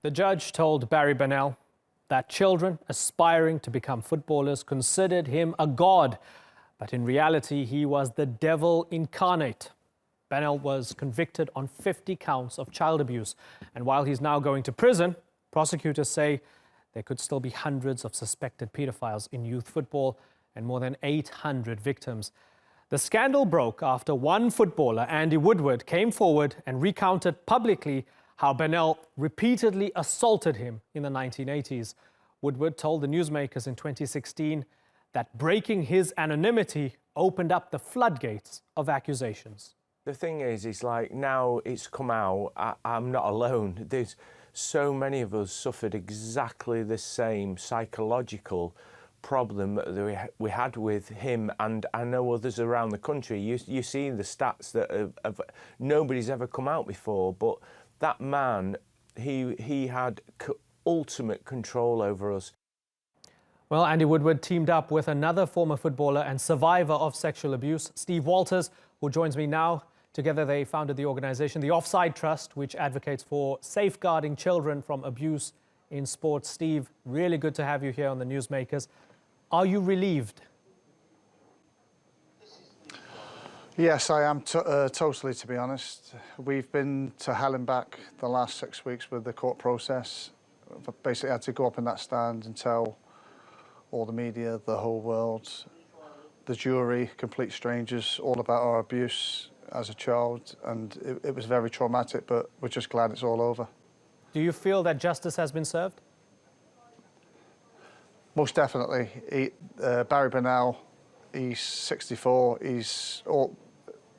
The judge told Barry Bennell that children aspiring to become footballers considered him a god, but in reality, he was the devil incarnate. Bennell was convicted on 50 counts of child abuse, and while he's now going to prison, prosecutors say there could still be hundreds of suspected paedophiles in youth football and more than 800 victims. The scandal broke after one footballer, Andy Woodward, came forward and recounted publicly how Bennell repeatedly assaulted him in the 1980s. Woodward told the newsmakers in 2016 that breaking his anonymity opened up the floodgates of accusations. The thing is like now it's come out, I'm not alone. There's so many of us suffered exactly the same psychological problem that we had with him, and I know others around the country. You see the stats that have nobody's ever come out before, but that man, he had ultimate control over us. Well, Andy Woodward teamed up with another former footballer and survivor of sexual abuse, Steve Walters, who joins me now. Together they founded the organization, the Offside Trust, which advocates for safeguarding children from abuse in sports. Steve, really good to have you here on the Newsmakers. Are you relieved? Yes, I am totally, to be honest. We've been to hell and back the last 6 weeks with the court process. Basically had to go up in that stand and tell all the media, the whole world, the jury, complete strangers, all about our abuse as a child, and it was very traumatic, but we're just glad it's all over. Do you feel that justice has been served? Most definitely. Barry Bennell, he's 64,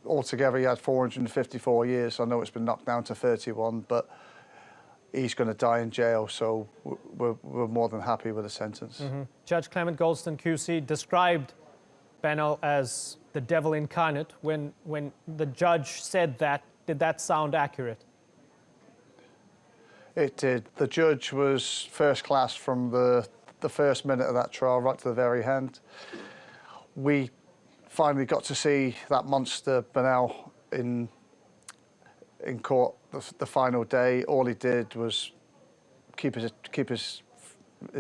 altogether he had 454 years. I know it's been knocked down to 31, but he's going to die in jail, so we're more than happy with the sentence. Judge Clement Goldston QC described Bennell as the devil incarnate. When the judge said that, did that sound accurate? It did. The judge was first class from the first minute of that trial right to the very end. We finally got to see that monster Bennell in court the final day. All he did was keep his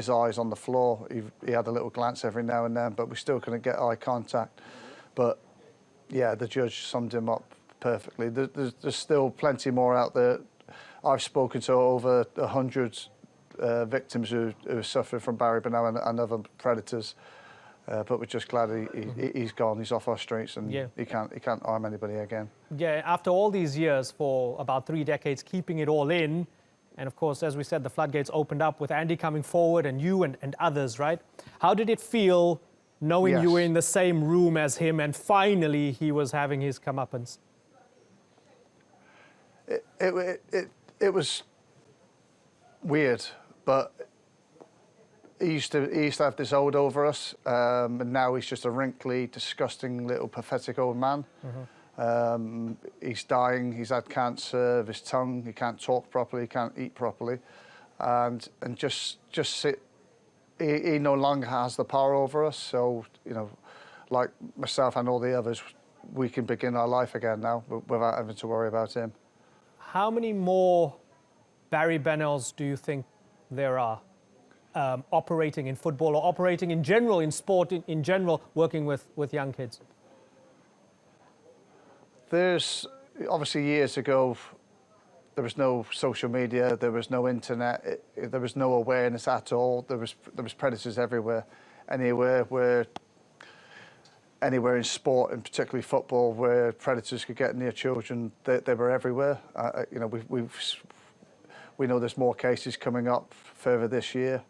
eyes on the floor. He had a little glance every now and then, but we still couldn't get eye contact. But yeah, the judge summed him up perfectly. There's still plenty more out there. I've spoken to over 100 victims who suffered from Barry Bennell and other predators, but we're just glad he's gone. He's off our streets, and he can't harm anybody again. Yeah, after all these years, for about 3 decades, keeping it all in, and of course, as we said, the floodgates opened up with Andy coming forward and you and others, right? How did it feel knowing you were in the same room as him and finally he was having his comeuppance? It was weird, but he used to have this hold over us, and now he's just a wrinkly, disgusting little pathetic old man. He's dying. He's had cancer of his tongue. He can't talk properly. He can't eat properly, and just sit. He no longer has the power over us. So like myself and all the others, we can begin our life again now without having to worry about him. How many more Barry Bennells do you think there are operating in football or operating in general, in sport in general, working with young kids? There's obviously years ago, there was no social media, there was no internet, there was no awareness at all. There was predators everywhere. Anywhere in sport, and particularly football, where predators could get near children, they were everywhere. We know there's more cases coming up further this year,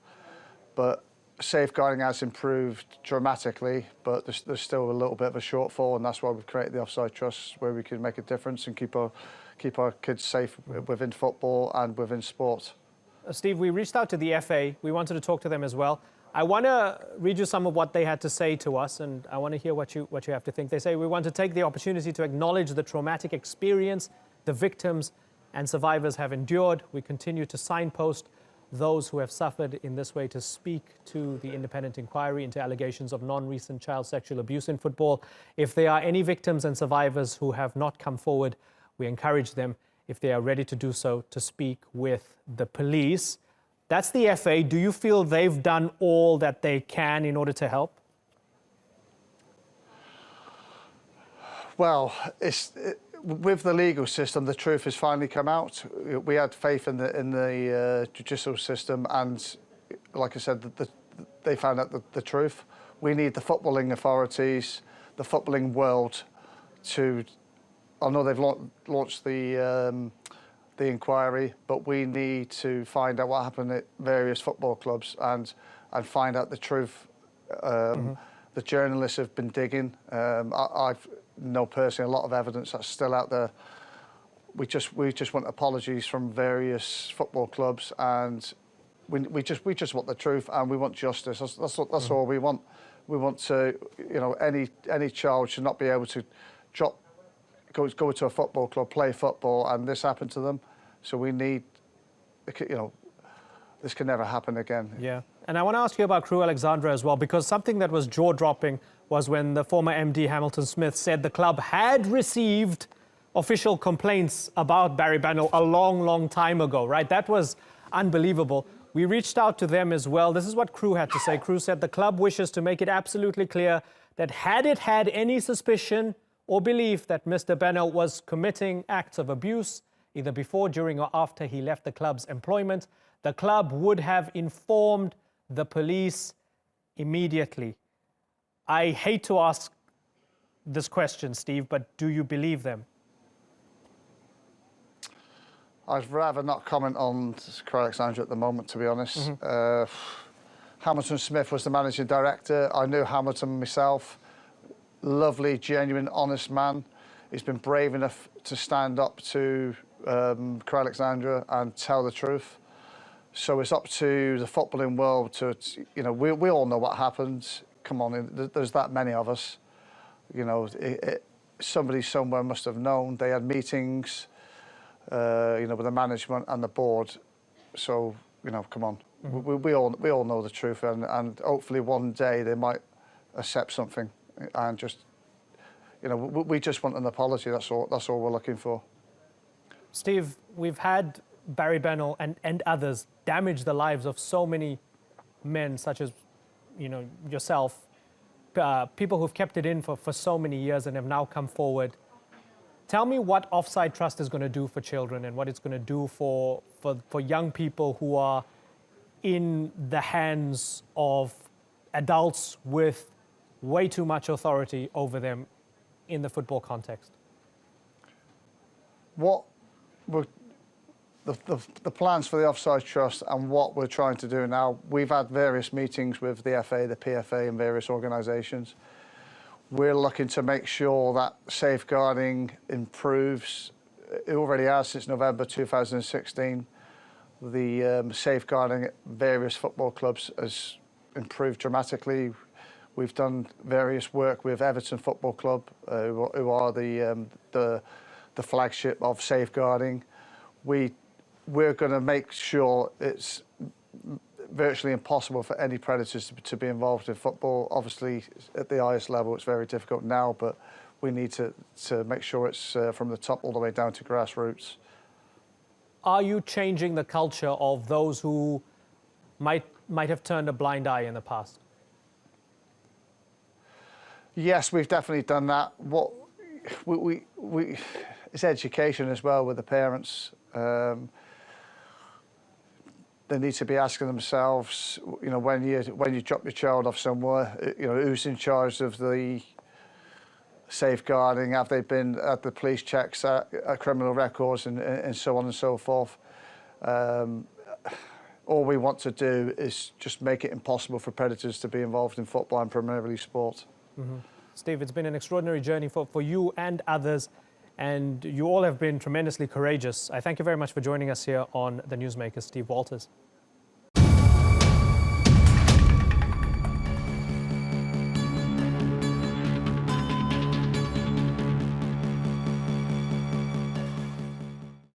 but safeguarding has improved dramatically, but there's still a little bit of a shortfall, and that's why we've created the Offside Trust, where we can make a difference and keep our kids safe within football and within sport. Steve, we reached out to the FA. We wanted to talk to them as well. I want to read you some of what they had to say to us, and I want to hear what you have to think. They say, we want to take the opportunity to acknowledge the traumatic experience the victims and survivors have endured. We continue to signpost those who have suffered in this way to speak to the independent inquiry into allegations of non-recent child sexual abuse in football. If there are any victims and survivors who have not come forward, we encourage them if they are ready to do so, to speak with the police. That's the FA. Do you feel they've done all that they can in order to help? Well, with the legal system, the truth has finally come out. We had faith in the judicial system, and like I said, they found out the truth. We need the footballing authorities, the footballing world, to. I know they've launched the inquiry, but we need to find out what happened at various football clubs and find out the truth. The journalists have been digging. I've know personally a lot of evidence that's still out there. We just want apologies from various football clubs, and we just want the truth, and we want justice. That's all we want. We want to, any child should not be able to go to a football club, play football, and this happened to them. So we need, this can never happen again. Yeah, and I want to ask you about Crewe Alexandra as well, because something that was jaw-dropping was when the former MD Hamilton Smith said the club had received official complaints about Barry Bennell a long, long time ago, right? That was unbelievable. We reached out to them as well. This is what Crewe had to say. Crewe said the club wishes to make it absolutely clear that had it had any suspicion or belief that Mr. Bennell was committing acts of abuse, either before, during, or after he left the club's employment, the club would have informed the police immediately. I hate to ask this question, Steve, but do you believe them? I'd rather not comment on Crewe Alexandra at the moment, to be honest. Hamilton Smith was the managing director. I knew Hamilton myself. Lovely, genuine, honest man. He's been brave enough to stand up to Crewe Alexandra and tell the truth. So it's up to the footballing world to, we all know what happened. Come on, there's that many of us. Somebody somewhere must have known. They had meetings, with the management and the board. So, come on. We all know the truth, and hopefully one day they might accept something, and just, we just want an apology. That's all we're looking for. Steve, we've had Barry Bennell and others damage the lives of so many men, such as, yourself, people who've kept it in for so many years and have now come forward. Tell me what Offside Trust is going to do for children and what it's going to do for young people who are in the hands of adults with way too much authority over them in the football context. What the plans for the Offside Trust and what we're trying to do now, we've had various meetings with the FA, the PFA and various organisations. We're looking to make sure that safeguarding improves. It already has since November 2016. The safeguarding at various football clubs has improved dramatically. We've done various work with Everton Football Club, who are the flagship of safeguarding. We're going to make sure it's virtually impossible for any predators to be involved in football. Obviously, at the highest level, it's very difficult now, but we need to make sure it's from the top all the way down to grassroots. Are you changing the culture of those who might have turned a blind eye in the past? Yes, we've definitely done that. What it's education as well with the parents. They need to be asking themselves, when you drop your child off somewhere, who's in charge of the safeguarding? Have they been at the police checks, at criminal records, and so on and so forth? All we want to do is just make it impossible for predators to be involved in football and primarily sport. Steve, it's been an extraordinary journey for you and others, and you all have been tremendously courageous. I thank you very much for joining us here on The Newsmaker. Steve Walters.